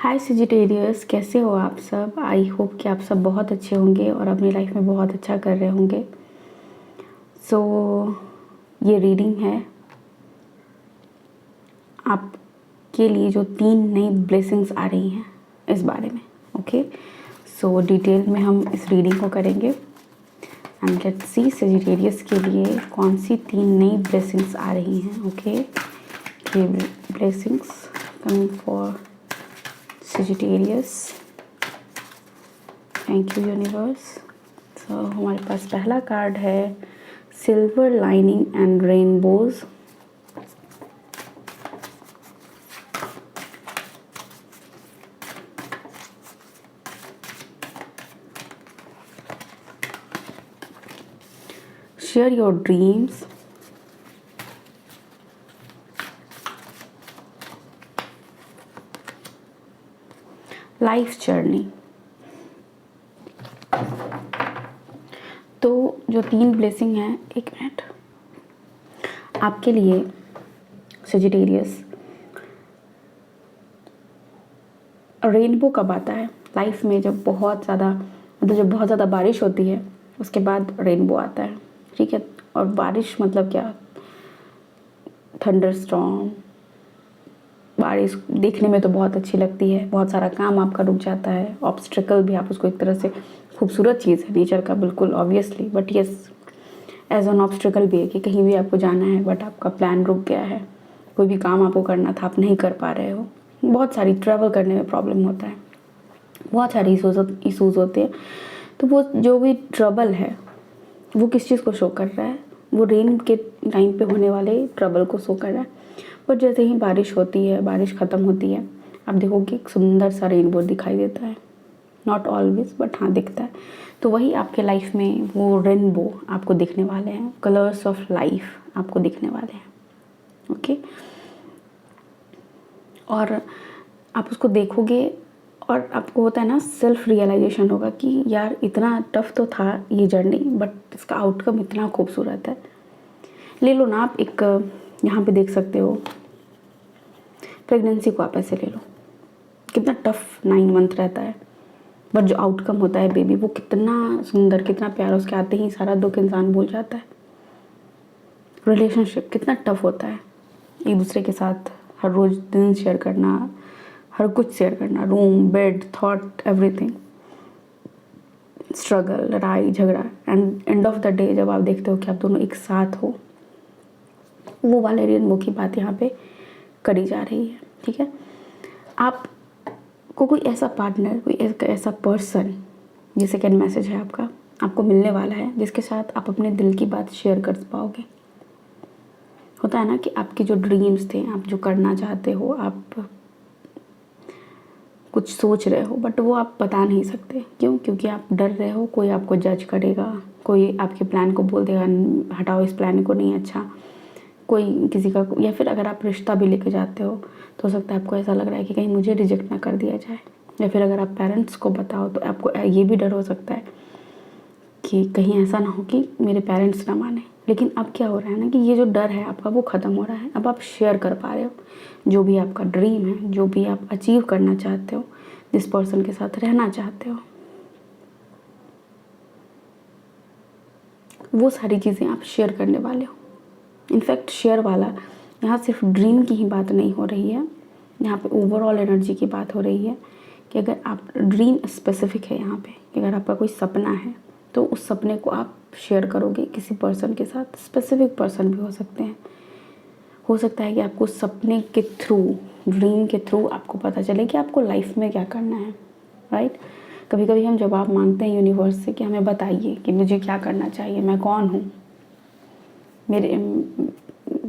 हाय सिजिटेरियस, कैसे हो आप सब। आई होप कि आप सब बहुत अच्छे होंगे और अपनी लाइफ में बहुत अच्छा कर रहे होंगे। ये रीडिंग है आपके लिए जो 3 नई ब्लेसिंग्स आ रही हैं इस बारे में। ओके, डिटेल में हम इस रीडिंग को करेंगे एंड लेट्स सी सिजिटेरियस के लिए कौन सी 3 नई ब्लेसिंग्स आ रही हैं। ओके, ये blessings coming for Sagittarius। Thank you universe. हमारे पास पहला कार्ड है silver lining and rainbows. Share your dreams. Life journey. तो जो 3 ब्लेसिंग हैं, 1 मिनट, आपके लिए सजिटेरियस, रेनबो कब आता है लाइफ में? जब बहुत ज़्यादा बारिश होती है उसके बाद रेनबो आता है। ठीक है, और बारिश मतलब क्या, थंडर स्टॉर्म। बारिश देखने में तो बहुत अच्छी लगती है, बहुत सारा काम आपका रुक जाता है, ऑब्स्ट्रिकल भी आप उसको एक तरह से खूबसूरत चीज़ है नेचर का, बिल्कुल obviously, but yes as an obstetrical भी है कि कहीं भी आपको जाना है बट आपका प्लान रुक गया है, कोई भी काम आपको करना था आप नहीं कर पा रहे हो, बहुत सारी ट्रैवल करने में प्रॉब्लम होता है, बहुत सारे इशूज़ होते हैं। तो वो जो भी ट्रबल है वो किस चीज़ को शो कर रहा है? वो रेन के टाइम पे होने वाले ट्रबल को शो कर रहा है। पर जैसे ही बारिश होती है, बारिश ख़त्म होती है, आप देखोगे एक सुंदर सा रेनबो दिखाई देता है। नॉट ऑलवेज बट हाँ दिखता है। तो वही आपके लाइफ में वो रेनबो आपको दिखने वाले हैं, कलर्स ऑफ लाइफ आपको दिखने वाले हैं। ओके, और आप उसको देखोगे और आपको होता है ना, सेल्फ रियलाइजेशन होगा कि यार इतना टफ तो था ये जर्नी बट इसका आउटकम इतना खूबसूरत है। ले लो ना आप, एक यहाँ पे देख सकते हो, प्रेगनेंसी को आप ऐसे ले लो, कितना टफ 9 मंथ रहता है बट जो आउटकम होता है बेबी, वो कितना सुंदर, कितना प्यारा, उसके आते ही सारा दुख इंसान भूल जाता है। रिलेशनशिप कितना टफ होता है, एक दूसरे के साथ हर रोज़ दिन शेयर करना, हर कुछ शेयर करना, room, bed, thought, everything, struggle, लड़ाई झगड़ा, and end of the day जब आप देखते हो कि आप दोनों एक साथ हो, वो वाले रेनबो की बात यहाँ पे करी जा रही है। ठीक है, आपको कोई ऐसा पार्टनर, कोई ऐसा पर्सन, ये सेकेंड मैसेज है आपका, आपको मिलने वाला है जिसके साथ आप अपने दिल की बात शेयर कर पाओगे। होता है ना कि आपके जो ड्रीम्स थे, आप जो करना चाहते हो, आप कुछ सोच रहे हो बट वो आप बता नहीं सकते। क्यों? क्योंकि आप डर रहे हो कोई आपको जज करेगा, कोई आपके प्लान को बोल देगा हटाओ इस प्लान को, नहीं अच्छा, कोई किसी का, या फिर अगर आप रिश्ता भी लेके जाते हो तो हो सकता है आपको ऐसा लग रहा है कि कहीं मुझे रिजेक्ट ना कर दिया जाए, या फिर अगर आप पेरेंट्स को बताओ तो आपको ये भी डर हो सकता है कि कहीं ऐसा ना हो कि मेरे पेरेंट्स ना माने। लेकिन अब क्या हो रहा है ना कि ये जो डर है आपका वो ख़त्म हो रहा है। अब आप शेयर कर पा रहे हो जो भी आपका ड्रीम है, जो भी आप अचीव करना चाहते हो, जिस पर्सन के साथ रहना चाहते हो, वो सारी चीज़ें आप शेयर करने वाले हो। इनफैक्ट शेयर वाला यहाँ सिर्फ ड्रीम की ही बात नहीं हो रही है, यहाँ पे ओवरऑल एनर्जी की बात हो रही है कि अगर आप ड्रीम स्पेसिफिक है यहाँ पे, कि अगर आपका कोई सपना है तो उस सपने को आप शेयर करोगे किसी पर्सन के साथ। स्पेसिफिक पर्सन भी हो सकते हैं, हो सकता है कि आपको सपने के थ्रू, ड्रीम के थ्रू आपको पता चले कि आपको लाइफ में क्या करना है। राइट, कभी कभी हम जवाब मांगते हैं यूनिवर्स से कि हमें बताइए कि मुझे क्या करना चाहिए, मैं कौन हूँ, मेरे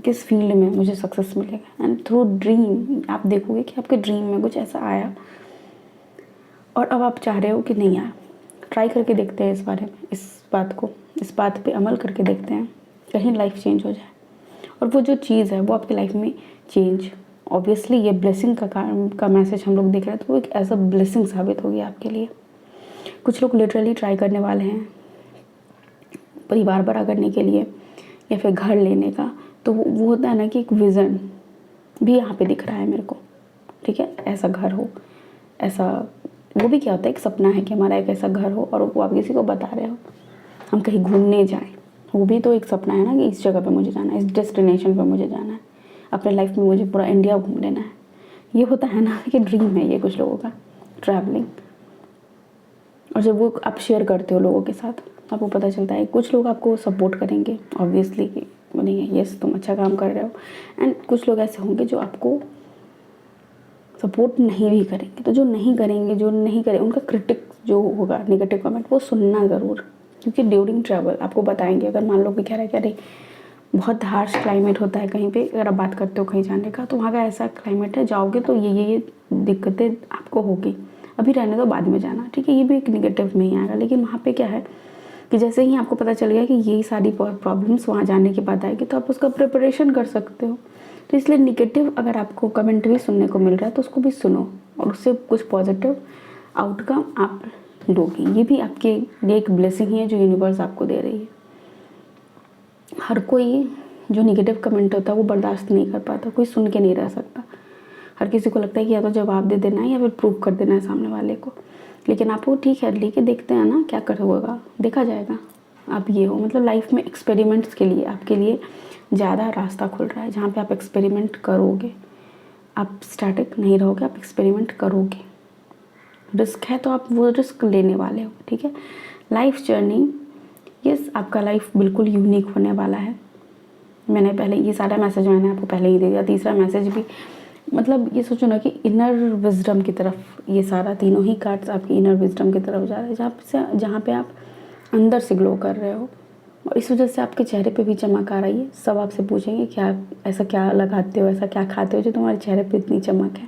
किस फील्ड में मुझे सक्सेस मिलेगा। एंड थ्रू ड्रीम आप देखोगे कि आपके ड्रीम में कुछ ऐसा आया और अब आप चाह रहे हो कि नहीं यार, ट्राई करके देखते हैं इस बारे में, इस बात पे अमल करके देखते हैं, कहीं लाइफ चेंज हो जाए। और वो जो चीज़ है वो आपकी लाइफ में चेंज, ऑब्वियसली ये ब्लेसिंग का मैसेज हम लोग देख रहे हैं, तो वो एक एज अ ब्लेसिंग साबित होगी आपके लिए। कुछ लोग लिटरली ट्राई करने वाले हैं परिवार बड़ा करने के लिए या फिर घर लेने का, तो वो होता है ना कि एक विज़न भी यहाँ पे दिख रहा है मेरे को। ठीक है, ऐसा घर हो ऐसा, वो भी क्या होता है, एक सपना है कि हमारा एक ऐसा घर हो और वो आप किसी को बता रहे हो, हम कहीं घूमने जाएं, वो भी तो एक सपना है ना कि इस जगह पे मुझे जाना है, इस डेस्टिनेशन पे मुझे जाना है, अपने लाइफ में मुझे पूरा इंडिया घूम लेना है। ये होता है ना कि ड्रीम है ये कुछ लोगों का, ट्रैवलिंग। और जब वो आप शेयर करते हो लोगों के साथ, आपको पता चलता है कुछ लोग आपको सपोर्ट करेंगे ऑब्वियसली, कि बोलेंगे यस तुम अच्छा काम कर रहे हो, एंड कुछ लोग ऐसे होंगे जो आपको सपोर्ट नहीं भी करेंगे। तो जो नहीं करेंगे उनका क्रिटिक जो होगा, नेगेटिव कमेंट, वो सुनना ज़रूर, क्योंकि ड्यूरिंग ट्रैवल आपको बताएंगे। अगर मान लो कि कह रहा है कि अरे बहुत हार्श क्लाइमेट होता है कहीं पे, अगर आप बात करते हो कहीं जाने का, तो वहाँ का ऐसा क्लाइमेट है, जाओगे तो ये दिक्कतें आपको होगी, अभी रहने दो बाद में जाना, ठीक है। ये भी एक निगेटिव में ही आएगा। लेकिन वहाँ पे क्या है कि जैसे ही आपको पता चल गया कि यही सारी प्रॉब्लम्स वहाँ जाने के बाद आएगी, तो आप उसका प्रिपरेशन कर सकते हो। तो इसलिए निगेटिव अगर आपको कमेंट भी सुनने को मिल रहा है तो उसको भी सुनो, और उससे कुछ पॉजिटिव आउटकम आप लोगे। ये भी आपके लिए एक ब्लेसिंग है जो यूनिवर्स आपको दे रही है। हर कोई जो निगेटिव कमेंट होता है वो बर्दाश्त नहीं कर पाता, कोई सुन के नहीं रह सकता। हर किसी को लगता है कि या तो जवाब दे देना है या फिर प्रूव कर देना है सामने वाले को। लेकिन आप वो ठीक है लेके देखते हैं ना, क्या कर होगा देखा जाएगा। आप ये हो, मतलब लाइफ में एक्सपेरिमेंट्स के लिए आपके लिए ज़्यादा रास्ता खुल रहा है, जहाँ पे आप एक्सपेरिमेंट करोगे। आप स्टैटिक नहीं रहोगे, आप एक्सपेरिमेंट करोगे। रिस्क है तो आप वो रिस्क लेने वाले हो, ठीक है। लाइफ जर्नी, यस आपका लाइफ बिल्कुल यूनिक होने वाला है। मैंने पहले ये सारा मैसेज मैंने आपको पहले ही दे दिया। तीसरा मैसेज भी, मतलब ये सोचो ना कि इनर विजडम की तरफ, ये सारा तीनों ही कार्ड्स आपकी इनर विजडम की तरफ जा रहे हैं, जहाँ पे आप अंदर से ग्लो कर रहे हो। और इस वजह से आपके चेहरे पे भी चमक आ रही है। सब आपसे पूछेंगे क्या, ऐसा क्या लगाते हो, ऐसा क्या खाते हो जो तुम्हारे चेहरे पे इतनी चमक है।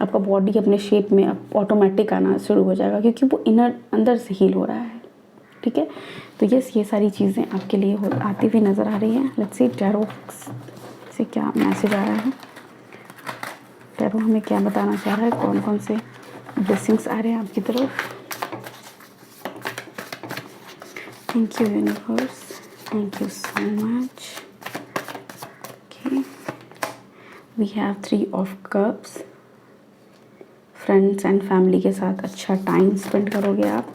आपका बॉडी अपने शेप में ऑटोमेटिक आना शुरू हो जाएगा, क्योंकि वो इनर अंदर से हील हो रहा है, ठीक है। तो यस ये सारी चीज़ें आपके लिए आती हुई नज़र आ रही हैं। लेट्स सी टैरो से क्या मैसेज आ रहा है, टैरो हमें क्या बताना चाह रहा है, कौन कौन से ब्लेसिंग्स आ रहे हैं आपकी तरफ। Thank you universe, thank you so much. Okay, we have 3 of cups. Friends and family के साथ अच्छा टाइम स्पेंड करोगे आप।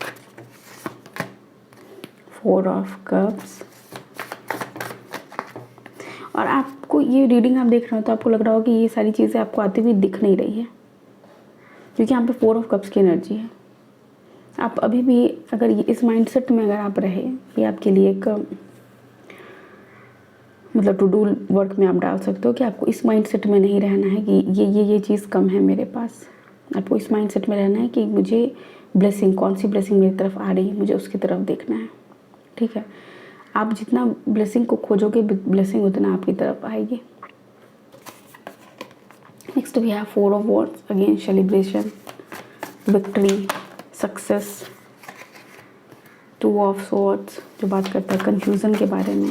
4 ऑफ कप्स। और आपको ये रीडिंग आप देख रहे हो तो आपको लग रहा हो कि ये सारी चीज़ें आपको आती हुई दिख नहीं रही है, क्योंकि यहाँ पे 4 ऑफ कप्स की एनर्जी है। आप अभी भी अगर ये इस माइंडसेट में अगर आप रहे, ये आपके लिए एक मतलब टू डू वर्क में आप डाल सकते हो कि आपको इस माइंडसेट में नहीं रहना है कि ये चीज़ कम है मेरे पास। आपको इस माइंडसेट में रहना है कि मुझे ब्लेसिंग, कौन सी ब्लेसिंग मेरी तरफ आ रही है, मुझे उसकी तरफ देखना है, ठीक है। आप जितना ब्लेसिंग को खोजोगे, ब्लेसिंग उतना आपकी तरफ आएगी। Next we have 4 of wands, again celebration, victory, success. 2 of swords जो बात करता है कंफ्यूजन के बारे में,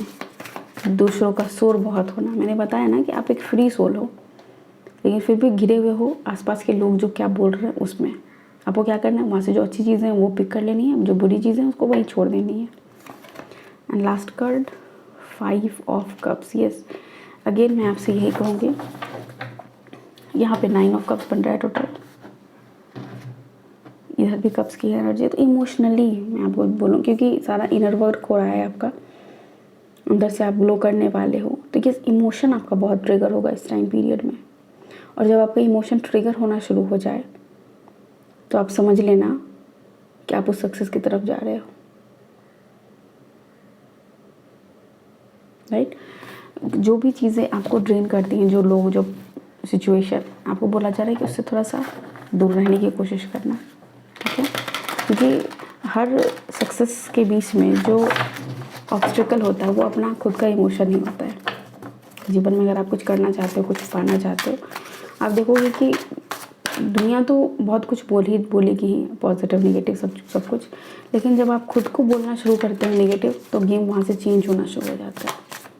दूसरों का शोर बहुत होना। मैंने बताया ना कि आप एक फ्री सोल हो, लेकिन फिर भी घिरे हुए हो आसपास के लोग जो क्या बोल रहे हैं उसमें। आपको क्या करना है, वहाँ से जो अच्छी चीज़ें हैं वो पिक कर लेनी है, जो बुरी चीज़ें हैं उसको वहीं छोड़ देनी है। And last card 5 of cups. Yes again मैं आपसे यही कहूँगी, यहाँ पे 9 ऑफ कप्स बन रहा है टोटल, इधर भी कप्स की एनर्जी है। तो इमोशनली मैं आपको बोलूँ, क्योंकि सारा इनर वर्क हो रहा है आपका, अंदर से आप ग्लो करने वाले हो, तो ये इमोशन आपका बहुत ट्रिगर होगा इस टाइम पीरियड में। और जब आपका इमोशन ट्रिगर होना शुरू हो जाए तो आप समझ लेना कि आप उस सक्सेस की तरफ जा रहे हो, राइट। जो भी चीज़ें आपको ड्रेन करती हैं, जो लोग, जो सिचुएशन, आपको बोला जा रहा है कि उससे थोड़ा सा दूर रहने की कोशिश करना, ठीक है। क्योंकि हर सक्सेस के बीच में जो ऑब्स्टिकल होता है वो अपना खुद का इमोशन ही होता है। जीवन में अगर आप कुछ करना चाहते हो, कुछ पाना चाहते हो, आप देखोगे कि दुनिया तो बहुत कुछ बोलेगी ही, पॉजिटिव नेगेटिव सब कुछ। लेकिन जब आप खुद को बोलना शुरू करते हैं नेगेटिव, तो गेम वहाँ से चेंज होना शुरू हो जाता है।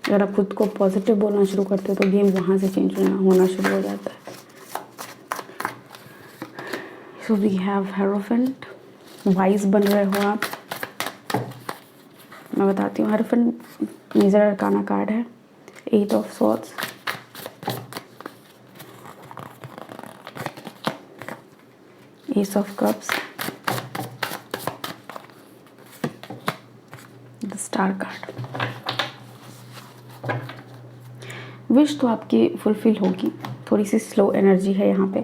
अगर आप खुद को पॉजिटिव बोलना शुरू करते हो तो गेम वहाँ से चेंज होना शुरू हो जाता है। So we have hierophant, wise बन रहे हो आप। मैं बताती हूँ, हेरोफेंट मेजर अरकाना कार्ड है, 8 of swords, S of cups, the star card. Wish तो आपकी फुलफिल होगी, थोड़ी सी स्लो एनर्जी है यहाँ पे,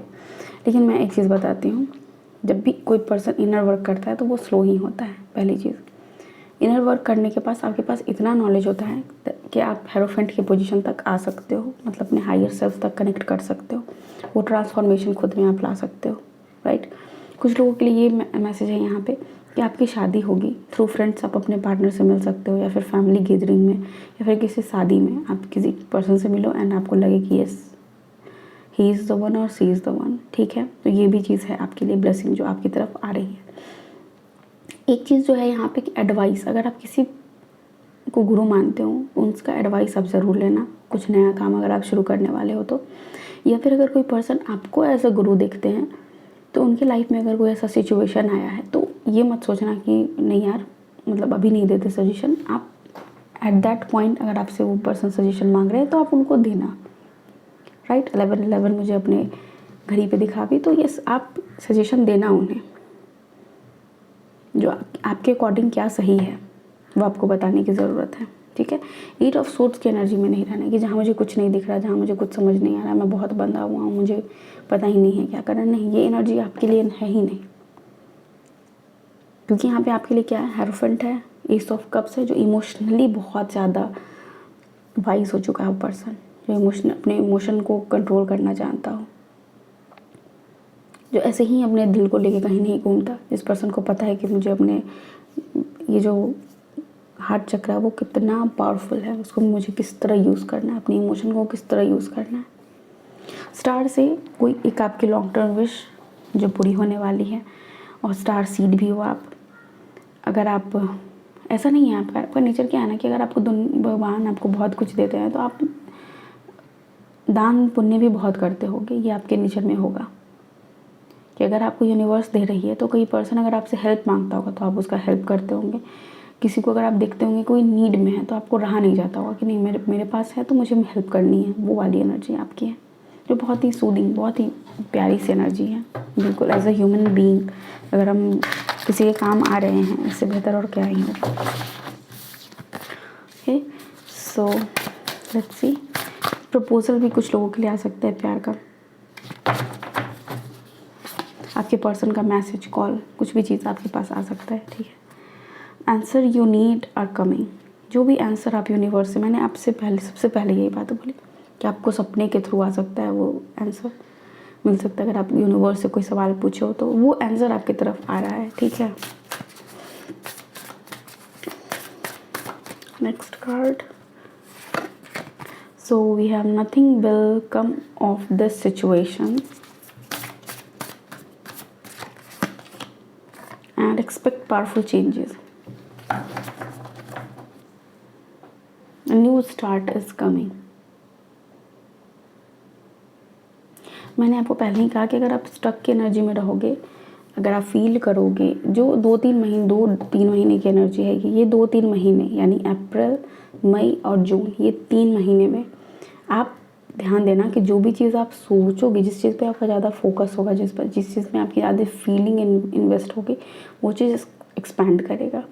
लेकिन मैं एक चीज़ बताती हूँ, जब भी कोई पर्सन इनर वर्क करता है तो वो स्लो ही होता है। पहली चीज़, इनर वर्क करने के पास आपके पास इतना नॉलेज होता है कि आप हेरोफेंट की पोजीशन तक आ सकते हो, मतलब अपने हायर सेल्फ तक कनेक्ट कर सकते हो, वो ट्रांसफॉर्मेशन खुद में आप ला सकते हो, राइट। कुछ लोगों के लिए ये मैसेज है यहाँ पे कि आपकी शादी होगी, थ्रू फ्रेंड्स आप अपने पार्टनर से मिल सकते हो, या फिर फैमिली गैदरिंग में, या फिर किसी शादी में आप किसी पर्सन से मिलो एंड आपको लगे कि yes he is the one और सी इज़ द वन, ठीक है। तो ये भी चीज़ है आपके लिए ब्लेसिंग जो आपकी तरफ आ रही है। एक चीज़ जो है यहाँ पे कि एडवाइस, अगर आप किसी को गुरु मानते हो उसका एडवाइस आप ज़रूर लेना, कुछ नया काम अगर आप शुरू करने वाले हो तो, या फिर अगर कोई पर्सन आपको एज अ गुरु देखते हैं तो उनकी लाइफ में अगर कोई ऐसा सिचुएशन आया है तो ये मत सोचना कि नहीं यार, मतलब अभी नहीं देते सजेशन। आप एट दैट पॉइंट अगर आपसे वो पर्सन सजेशन मांग रहे हैं तो आप उनको देना, राइट। 11-11 मुझे अपने घड़ी पे दिखा भी, तो यस आप सजेशन देना उन्हें, जो आपके अकॉर्डिंग क्या सही है वो आपको बताने की ज़रूरत है, ठीक है। 8 ऑफ सोर्ड्स की एनर्जी में नहीं रहना कि जहाँ मुझे कुछ नहीं दिख रहा, जहाँ मुझे कुछ समझ नहीं आ रहा, मैं बहुत बंधा हुआ हूँ, मुझे पता ही नहीं है क्या करना। नहीं, ये एनर्जी आपके लिए है ही नहीं, क्योंकि यहाँ पे आपके लिए क्या है, हेरोफेंट है, एस ऑफ कप्स है, जो इमोशनली बहुत ज़्यादा वाइज हो चुका है वो पर्सन, जो अपने इमोशन को कंट्रोल करना जानता हो, जो ऐसे ही अपने दिल को लेके कहीं नहीं घूमता। जिस पर्सन को पता है कि मुझे अपने ये जो हार्ट चक्र है वो कितना पावरफुल है, उसको मुझे किस तरह यूज़ करना है, अपने इमोशन को किस तरह यूज़ करना है। स्टार से कोई एक आपकी लॉन्ग टर्म विश जो पूरी होने वाली है, और स्टार सीड भी हो आप। अगर आप, ऐसा नहीं है आपका नेचर क्या है ना कि अगर आपको भगवान आपको बहुत कुछ देते हैं तो आप दान पुण्य भी बहुत करते होगे, ये आपके नेचर में होगा कि अगर आपको यूनिवर्स दे रही है तो कोई पर्सन अगर आपसे हेल्प मांगता होगा तो आप उसका हेल्प करते होंगे। किसी को अगर आप देखते होंगे कोई नीड में है तो आपको रहा नहीं जाता होगा कि नहीं मेरे पास है तो मुझे हेल्प करनी है, वो वाली एनर्जी आपकी है, जो बहुत ही सूदिंग, बहुत ही प्यारी सी एनर्जी है। बिल्कुल एज अ ह्यूमन बीइंग अगर हम किसी के काम आ रहे हैं, इससे बेहतर और क्या ही होगा। Okay, so let's see, proposal भी कुछ लोगों के लिए आ सकता है प्यार का, आपके पर्सन का मैसेज, कॉल, कुछ भी चीज़ आपके पास आ सकता है, ठीक है। Answer you need are coming, जो भी आंसर आप यूनिवर्स से, मैंने आपसे पहले सबसे पहले यही बात बोली कि आपको सपने के थ्रू आ सकता है वो आंसर मिल सकता है। अगर आप यूनिवर्स से कोई सवाल पूछो तो वो आंसर आपकी तरफ आ रहा है, ठीक है। Next card, so we have nothing will come of this situation and expect powerful changes. A new start is coming. मैंने आपको पहले ही कहा कि अगर आप स्टक की एनर्जी में रहोगे, अगर आप फील करोगे, जो 2-3 महीने की एनर्जी है, ये 2-3 महीने यानी अप्रैल, मई और जून, ये 3 महीने में आप ध्यान देना कि जो भी चीज़ आप सोचोगे, जिस चीज़ पे आपका ज़्यादा फोकस होगा, जिस चीज़ में आपकी ज़्यादा फीलिंग इन्वेस्ट होगी, वो चीज़ एक्सपैंड करेगा।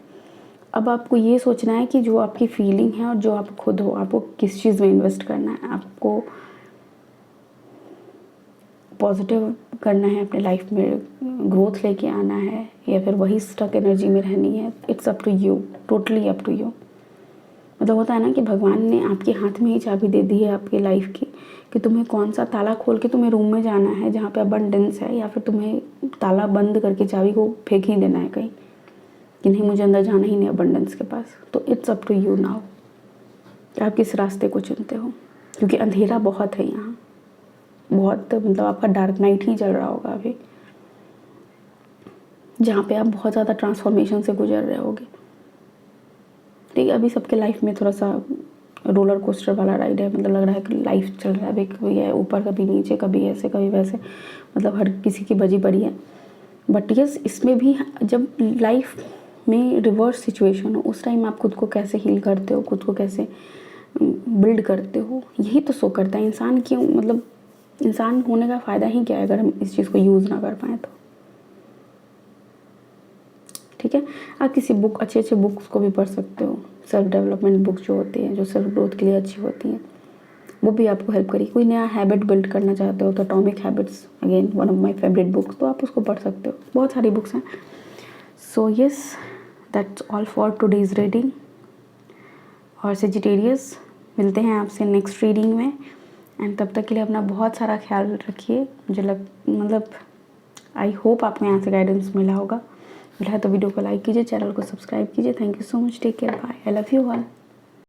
अब आपको ये सोचना है कि जो आपकी फीलिंग है और जो आप खुद हो, आपको किस चीज़ में इन्वेस्ट करना है, आपको पॉजिटिव करना है, अपने लाइफ में ग्रोथ लेके आना है, या फिर वही स्टक एनर्जी में रहनी है। It's up to you, totally up to you. मतलब होता है ना कि भगवान ने आपके हाथ में ही चाबी दे दी है आपकी लाइफ की, कि तुम्हें कौन सा ताला खोल के तुम्हें रूम में जाना है जहाँ पे अबंडेंस है, या फिर तुम्हें ताला बंद करके चाबी को फेंक ही देना है कहीं कि नहीं मुझे अंदर जाना ही नहीं अबंडेंस के पास। तो it's up to you now, आप किस रास्ते को चुनते हो, क्योंकि अंधेरा बहुत है यहाँ, बहुत, मतलब आपका डार्क नाइट ही चल रहा होगा अभी, जहाँ पे आप बहुत ज़्यादा ट्रांसफॉर्मेशन से गुजर रहे होगे। ठीक है, अभी सबके लाइफ में थोड़ा सा रोलर कोस्टर वाला राइड है, मतलब लग रहा है कि लाइफ चल रहा है अभी, कभी है ऊपर कभी नीचे, कभी ऐसे कभी वैसे, मतलब हर किसी की बजी पड़ी है। बट यस, इसमें भी जब लाइफ में रिवर्स सिचुएशन हो उस टाइम आप खुद को कैसे हील करते हो, खुद को कैसे बिल्ड करते हो, यही तो शो करता है इंसान क्यों, मतलब इंसान होने का फ़ायदा ही क्या है अगर हम इस चीज़ को यूज़ ना कर पाएँ तो। ठीक है। आप किसी बुक अच्छे बुक्स को भी पढ़ सकते हो, सेल्फ डेवलपमेंट बुक्स जो होती हैं, जो सेल्फ ग्रोथ के लिए अच्छी होती हैं, वो भी आपको हेल्प करेगी। कोई नया हैबिट बिल्ड करना चाहते हो तो atomic habits again one of my favourite books, तो आप उसको पढ़ सकते हो। बहुत सारी बुक्स हैं। So yes, that's all for today's reading. और सेजिटेरियस, मिलते हैं आपसे नेक्स्ट रीडिंग में, एंड तब तक के लिए अपना बहुत सारा ख्याल रखिए। मुझे मतलब आई होप आपको यहाँ से गाइडेंस मिला होगा। मिला है तो वीडियो को लाइक कीजिए, चैनल को सब्सक्राइब कीजिए। Thank you so much, take care, bye, I love you all.